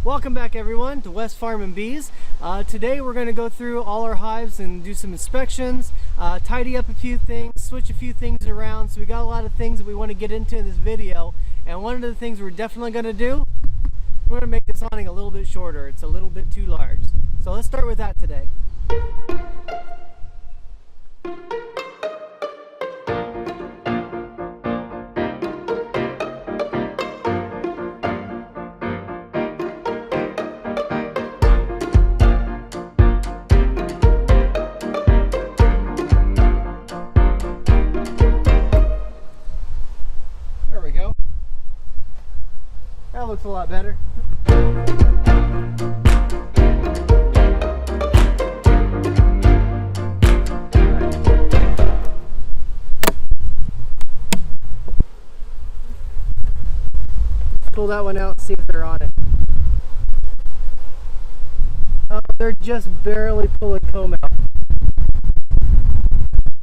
Welcome back everyone to West Farm and Bees. Today we're going to go through all our hives and do some inspections, tidy up a few things, switch a few things around. So we got a lot of things that we want to get into in this video, and one of the things we're definitely going to do, we're going to make this awning a little bit shorter. It's a little bit too large. So let's start with that today. That looks a lot better. Let's pull that one out and see if they're on it. Oh, they're just barely pulling comb out.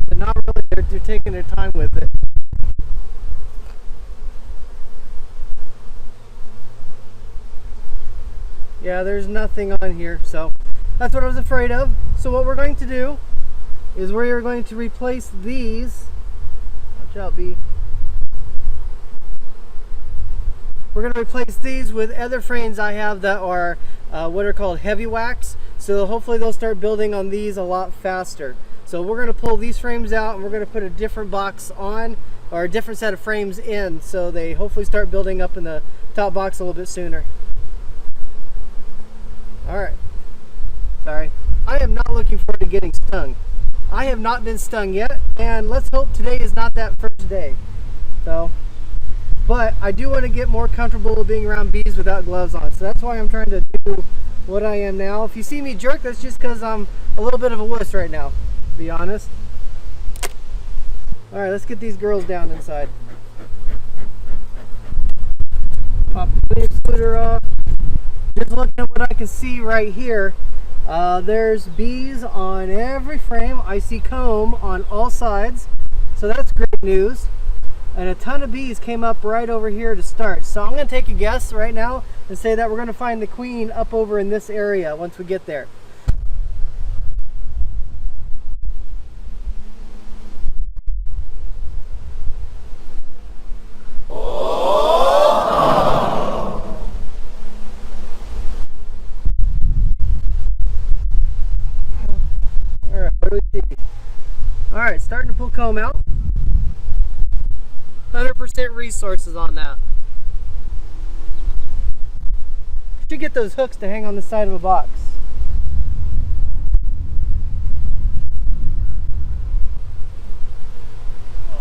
But not really, they're taking their time with it. Yeah, there's nothing on here, so that's what I was afraid of. So what we're going to do is we're going to replace these. Watch out, bee. We're going to replace these with other frames I have that are what are called heavy wax. So hopefully they'll start building on these a lot faster. So we're going to pull these frames out and we're going to put a different box on, or a different set of frames in, so they hopefully start building up in the top box a little bit sooner. Alright, sorry. I am not looking forward to getting stung. I have not been stung yet, and let's hope today is not that first day. So, but I do want to get more comfortable being around bees without gloves on, so that's why I'm trying to do what I am now. If you see me jerk, that's just because I'm a little bit of a wuss right now, to be honest. Alright, let's get these girls down inside. Pop the excluder off. Just looking at what I can see right here, there's bees on every frame. I see comb on all sides, so that's great news. And a ton of bees came up right over here to start. So I'm going to take a guess right now and say that we're going to find the queen up over in this area once we get there. Alright, starting to pull comb out. 100% resources on that. Should get those hooks to hang on the side of a box.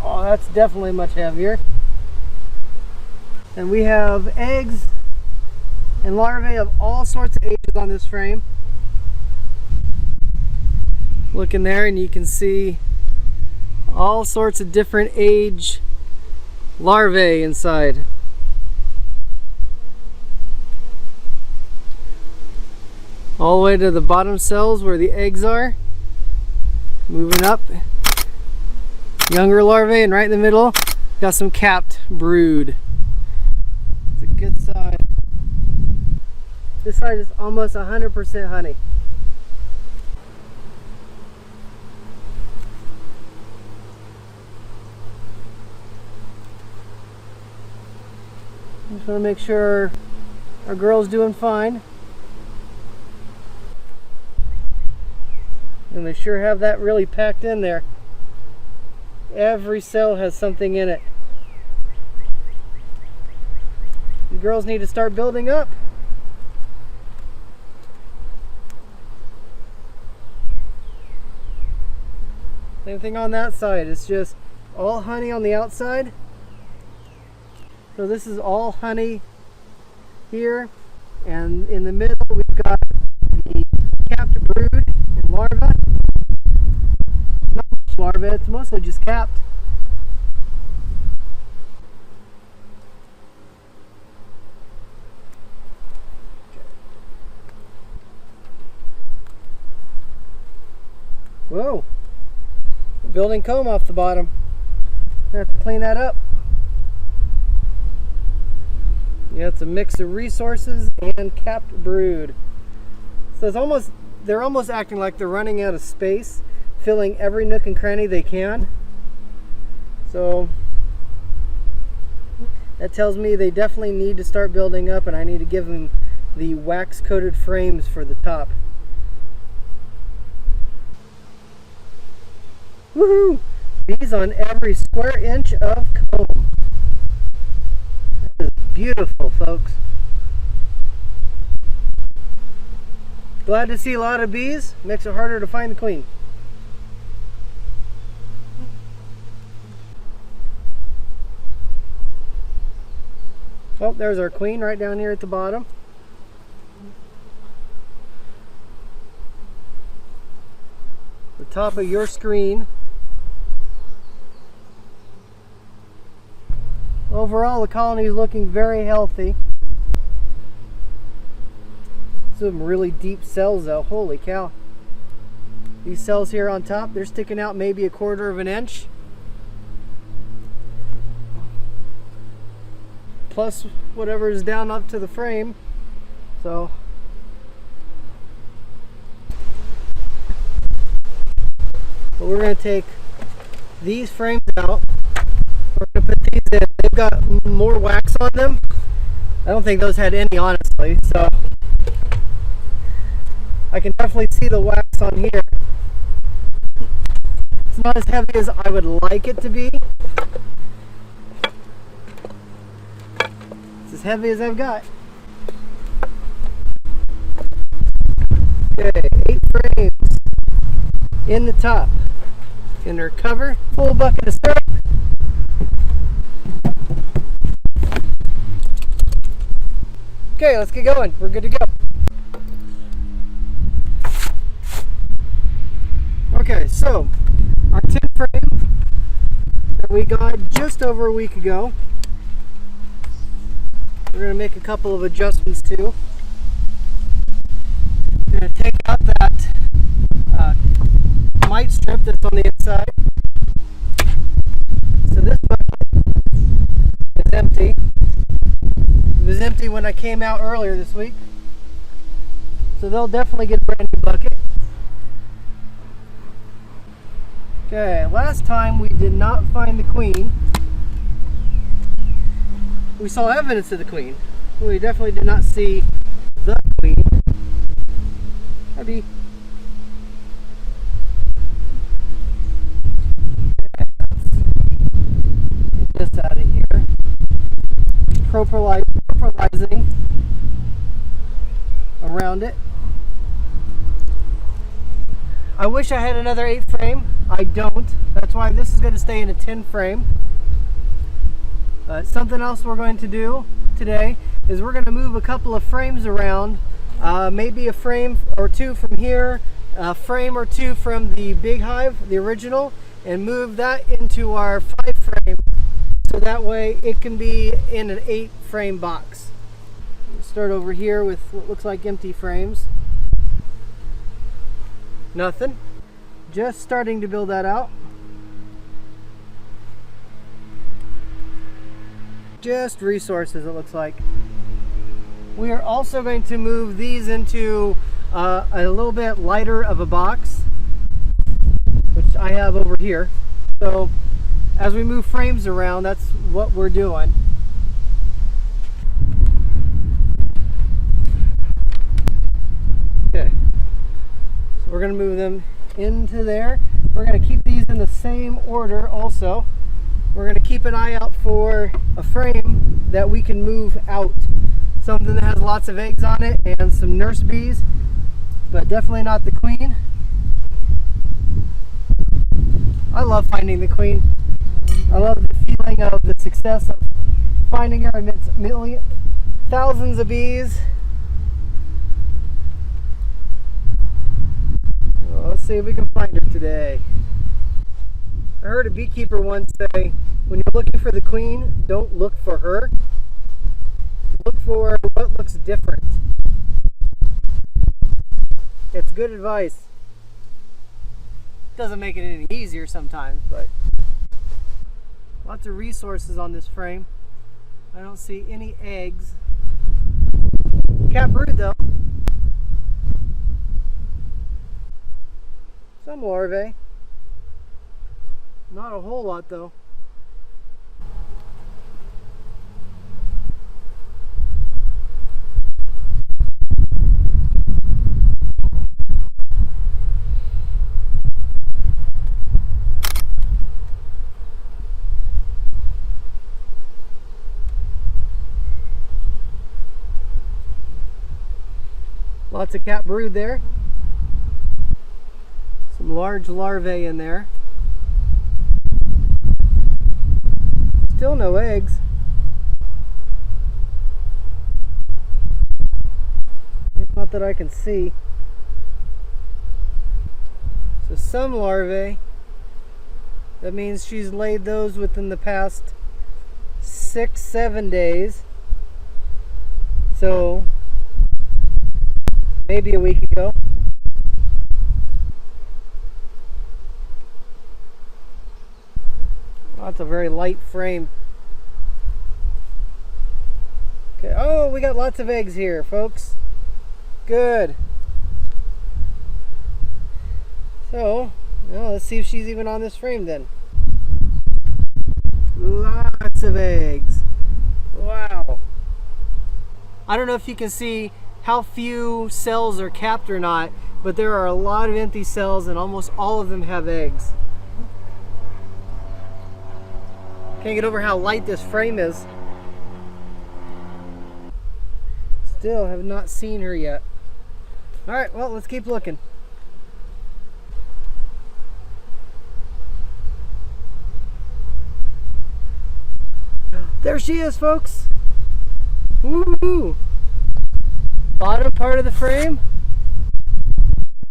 Oh, that's definitely much heavier. And we have eggs and larvae of all sorts of ages on this frame. Look in there and you can see all sorts of different age larvae inside. All the way to the bottom cells where the eggs are. Moving up. Younger larvae, and right in the middle got some capped brood. It's a good sign. This side is almost 100% honey. Just want to make sure our girl's doing fine. And they sure have that really packed in there. Every cell has something in it. The girls need to start building up. Same thing on that side. It's just all honey on the outside. So this is all honey here, and in the middle we've got the capped brood and larva. Not much larva, it's mostly just capped. Whoa, building comb off the bottom. I have to clean that up. Yeah, it's a mix of resources and capped brood. So they're almost acting like they're running out of space, filling every nook and cranny they can. So that tells me they definitely need to start building up, and I need to give them the wax coated frames for the top. Woohoo! Bees on every square inch of comb. That is beautiful, folks. Glad to see a lot of bees. Makes it harder to find the queen. Oh, there's our queen right down here at the bottom. The top of your screen. Overall, the colony is looking very healthy. Some really deep cells though, holy cow. These cells here on top, they're sticking out maybe 1/4 of an inch. Plus whatever is down up to the frame. So but we're going to take these frames out. We're going to put these in. They've got more wax on them. I don't think those had any, honestly, so I can definitely see the wax on here. It's not as heavy as I would like it to be. It's as heavy as I've got. Okay, 8 frames in the top. Inner cover, full bucket of syrup. Okay, let's get going. We're good to go. Okay, so our tin frame that we got just over a week ago, we're going to make a couple of adjustments to. We're going to take out that mite strip that's on the inside. So this bucket is empty. It was empty when I came out earlier this week. So they'll definitely get a brand new bucket. Okay, last time we did not find the queen. We saw evidence of the queen. We definitely did not see the queen. Hi, bee. Okay, let's get this out of here. Properlizing around it. I wish I had another 8 frame. I don't. That's why this is going to stay in a 10 frame. Something else we're going to do today is we're going to move a couple of frames around. Maybe a frame or two from here, a frame or two from the big hive, the original, and move that into our 5 frame. So that way it can be in an 8 frame box. We'll start over here with what looks like empty frames. Nothing. Just starting to build that out. Just resources, it looks like. We are also going to move these into a little bit lighter of a box, which I have over here. So as we move frames around, that's what we're doing. Okay, so we're going to move them into there. We're going to keep these in the same order also. We're going to keep an eye out for a frame that we can move out. Something that has lots of eggs on it and some nurse bees, but definitely not the queen. I love finding the queen. I love the feeling of the success of finding her amidst thousands of bees. Well, let's see if we can find her today. I heard a beekeeper once say, when you're looking for the queen, don't look for her. Look for what looks different. It's good advice. Doesn't make it any easier sometimes, but lots of resources on this frame. I don't see any eggs cat brood though. Some larvae. Not a whole lot though. Lots of cat brood there. Some large larvae in there. Still no eggs. Not that I can see. So some larvae. That means she's laid those within the past 6-7 days. So maybe a week ago. Oh, it's a very light frame. Okay, oh, we got lots of eggs here, folks. Good. So, well, let's see if she's even on this frame then. Lots of eggs. Wow. I don't know if you can see how few cells are capped or not, but there are a lot of empty cells and almost all of them have eggs. Can't get over how light this frame is. Still have not seen her yet. All right, well, let's keep looking. There she is, folks. Woohoo! Bottom part of the frame.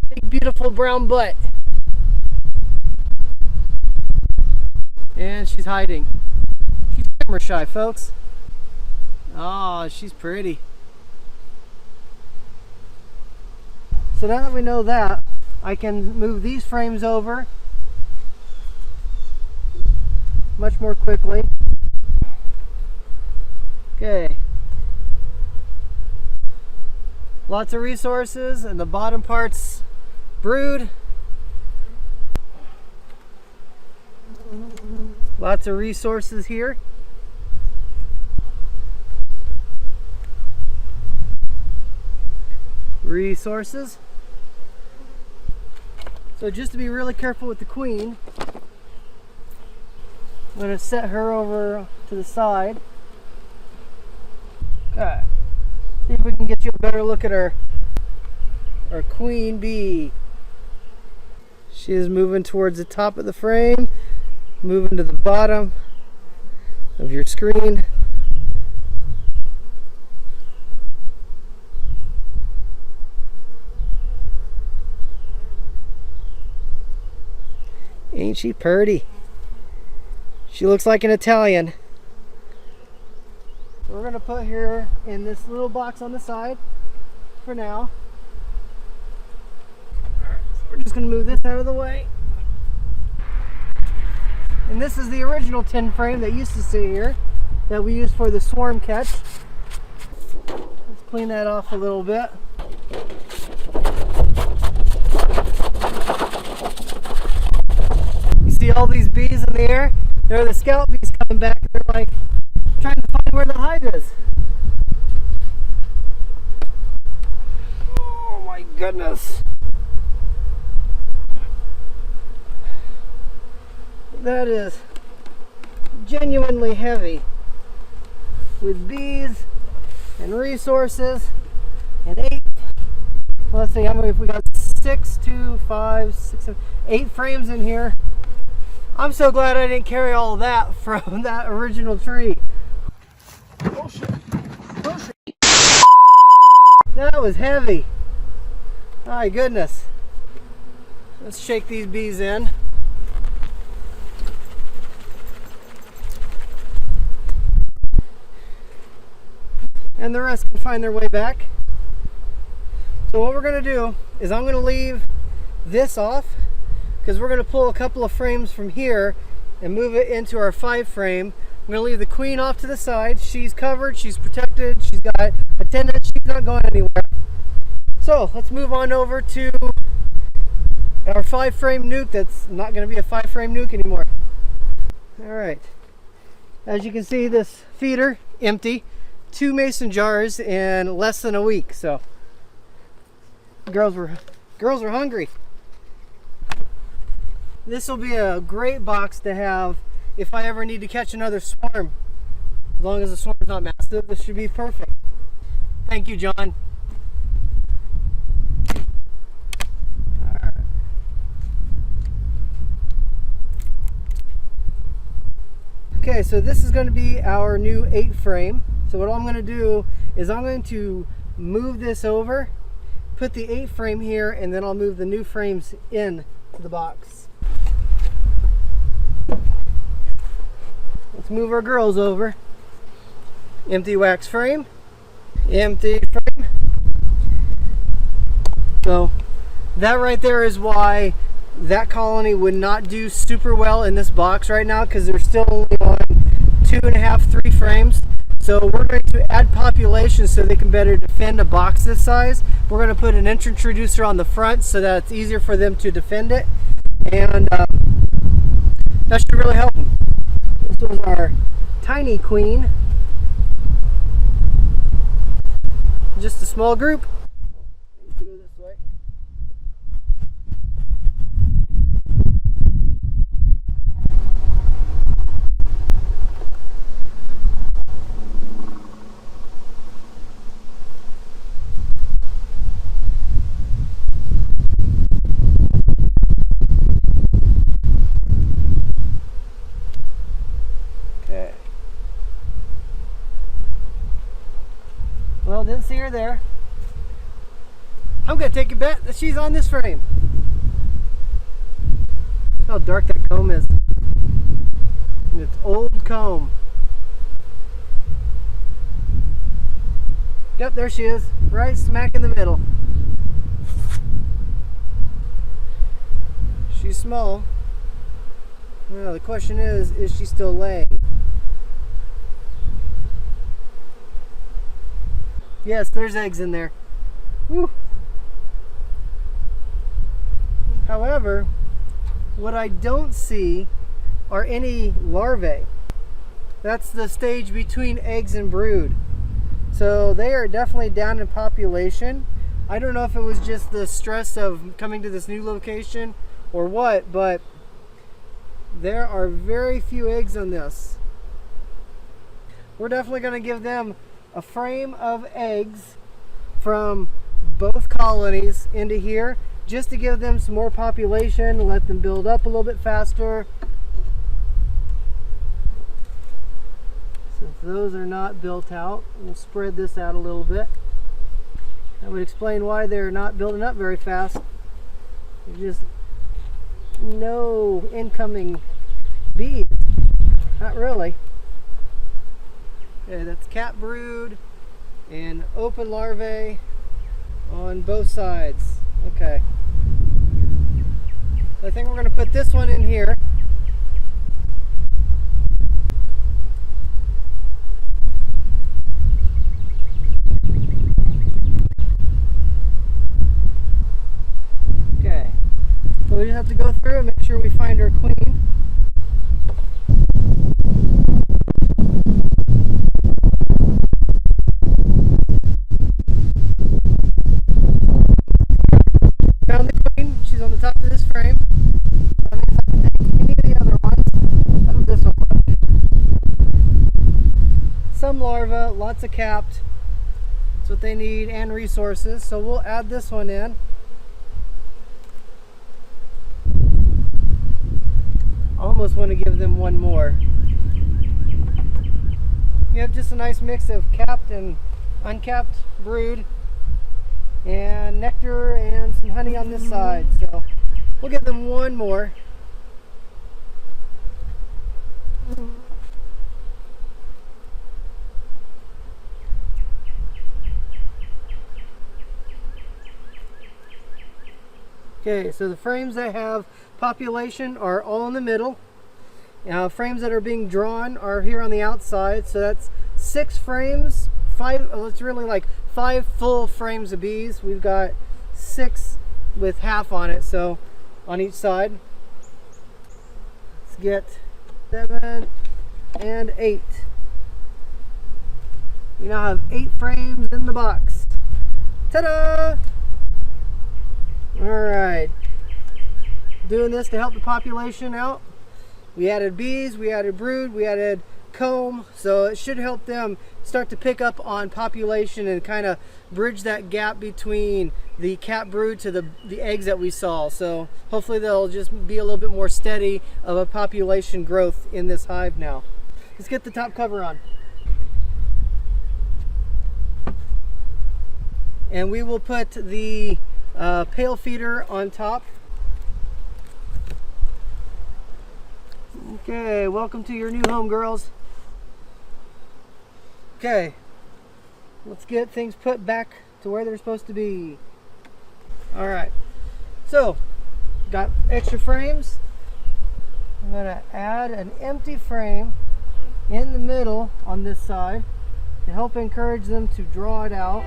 Big, beautiful brown butt. And she's hiding. She's camera shy, folks. Oh, she's pretty. So now that we know that, I can move these frames over much more quickly. Okay. Lots of resources, and the bottom part's brood. Lots of resources here. Resources. So just to be really careful with the queen, I'm going to set her over to the side. Okay. See if we can get you a better look at our queen bee. She is moving towards the top of the frame, moving to the bottom of your screen. Ain't she purty? She looks like an Italian. We're going to put her in this little box on the side for now. So we're just going to move this out of the way. And this is the original tin frame that used to sit here that we used for the swarm catch. Let's clean that off a little bit. You see all these bees in the air? They're the scout bees coming back. They're like trying to find where the hive is. Oh my goodness. That is genuinely heavy with bees and resources and 8. Let's see how many, if we got 6, 2, 5, 6, 7, 8 frames in here. I'm so glad I didn't carry all that from that original tree. Oh shit. Oh shit. That was heavy. My goodness. Let's shake these bees in. And the rest can find their way back. So what we're going to do is I'm going to leave this off because we're going to pull a couple of frames from here and move it into our 5 frame. I'm going to leave the queen off to the side. She's covered, she's protected, she's got attendant, she's not going anywhere. So let's move on over to our 5-frame nuke that's not going to be a 5-frame nuke anymore. Alright, as you can see, this feeder empty, 2 mason jars in less than a week. So girls were hungry. This will be a great box to have if I ever need to catch another swarm. As long as the swarm's not massive, this should be perfect. Thank you, John. Okay, so this is going to be our new 8-frame. So what I'm going to do is I'm going to move this over, put the 8-frame here, and then I'll move the new frames in to the box. Let's move our girls over. Empty wax frame, empty frame. So that right there is why that colony would not do super well in this box right now, because they're still only on 2.5, 3 frames. So we're going to add population so they can better defend a box this size. We're going to put an entrance reducer on the front so that it's easier for them to defend it, and that should really help them. This was our tiny queen. Just a small group. Go this way. Okay. Well, didn't see her there. I'm going to take a bet that she's on this frame. Look how dark that comb is. And it's old comb. Yep, there she is. Right smack in the middle. She's small. Well, the question is she still laying? Yes, there's eggs in there. Woo. However, what I don't see are any larvae. That's the stage between eggs and brood. So they are definitely down in population. I don't know if it was just the stress of coming to this new location or what, but there are very few eggs on this. We're definitely going to give them a frame of eggs from both colonies into here, just to give them some more population, let them build up a little bit faster. Since those are not built out, we'll spread this out a little bit. That would explain why they're not building up very fast. There's just no incoming bees. Not really. Okay, that's cat brood and open larvae on both sides. Okay. I think we're going to put this one in here. Okay. So we just have to go through and make sure we find our queen. Found the queen. She's on the top of this frame. That means I can take any of the other ones. How does this one look? Some larvae, lots of capped. That's what they need, and resources. So we'll add this one in. Almost want to give them one more. You have just a nice mix of capped and uncapped brood, and nectar and some honey on this side. So we'll give them one more. Okay, so the frames that have population are all in the middle. Frames that are being drawn are here on the outside. So that's 6 frames, 5, it's really like 5 full frames of bees. We've got 6 with half on it, so on each side. Let's get 7 and 8. We now have 8 frames in the box. Ta-da! Alright. Doing this to help the population out. We added bees, we added brood, we added comb, so it should help them start to pick up on population and kind of bridge that gap between the cat brood to the eggs that we saw. So hopefully they'll just be a little bit more steady of a population growth in this hive now. Let's get the top cover on. And we will put the pail feeder on top. Okay, welcome to your new home, girls. Okay, let's get things put back to where they're supposed to be. All right, so got extra frames. I'm gonna add an empty frame in the middle on this side to help encourage them to draw it out.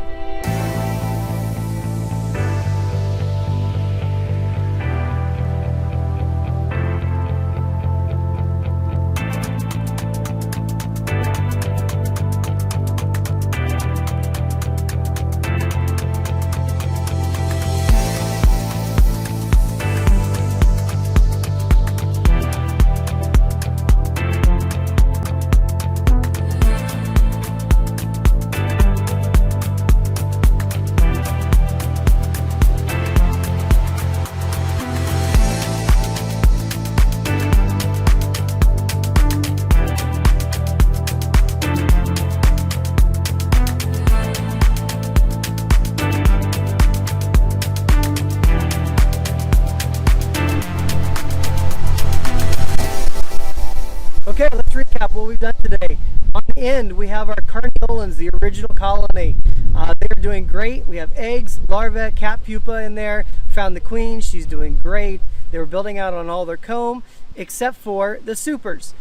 Okay, let's recap what we've done today. On the end, we have our Carniolans, the original colony. They're doing great. We have eggs, larvae, cat pupa in there. Found the queen, she's doing great. They were building out on all their comb, except for the supers.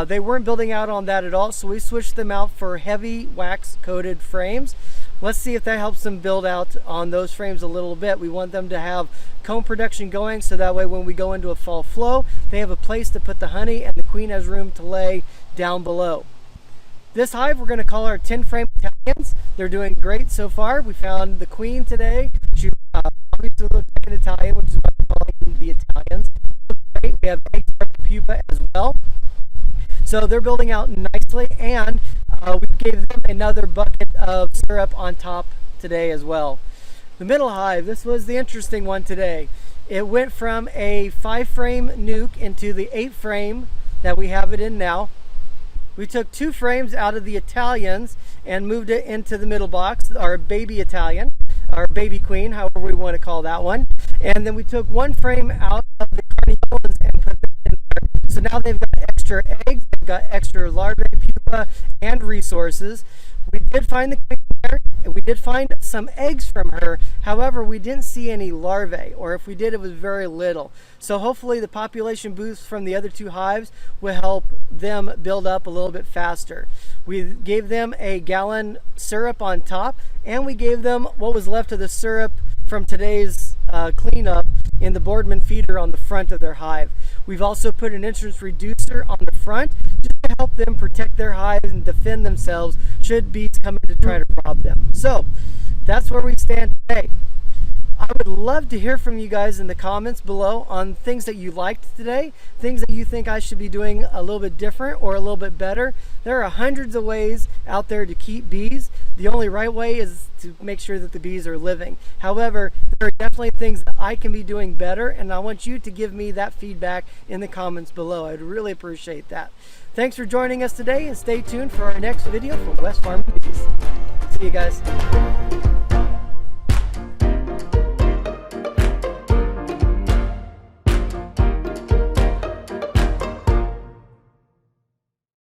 They weren't building out on that at all, so we switched them out for heavy wax-coated frames. Let's see if that helps them build out on those frames a little bit. We want them to have comb production going, so that way when we go into a fall flow, they have a place to put the honey and the queen has room to lay down below. This hive we're going to call our 10 frame Italians. They're doing great so far. We found the queen today. She obviously looks like an Italian, which is why we're calling the Italians. Great. We have egg pupa as well. So they're building out nicely, and we gave them another bucket of syrup on top today as well. The middle hive, this was the interesting one today. It went from a 5 frame nuc into the 8 frame that we have it in now. We took 2 frames out of the Italians and moved it into the middle box, our baby Italian, our baby queen, however we want to call that one. And then we took 1 frame out of the Carniolans and put them in there. So now they've got extra eggs, they've got extra larvae, pupa, and resources. We did find the queen there, and we did find some eggs from her. However, we didn't see any larvae, or if we did, it was very little. So hopefully the population boost from the other 2 hives will help them build up a little bit faster. We gave them a gallon syrup on top, and we gave them what was left of the syrup from today's cleanup in the Boardman feeder on the front of their hive. We've also put an entrance reducer on the front just to help them protect their hives and defend themselves should bees come in to try to rob them. So that's where we stand today. I would love to hear from you guys in the comments below on things that you liked today, things that you think I should be doing a little bit different or a little bit better. There are hundreds of ways out there to keep bees. The only right way is to make sure that the bees are living. However, there are definitely things that I can be doing better, and I want you to give me that feedback in the comments below. I'd really appreciate that. Thanks for joining us today, and stay tuned for our next video for West Farm Bees. See you guys.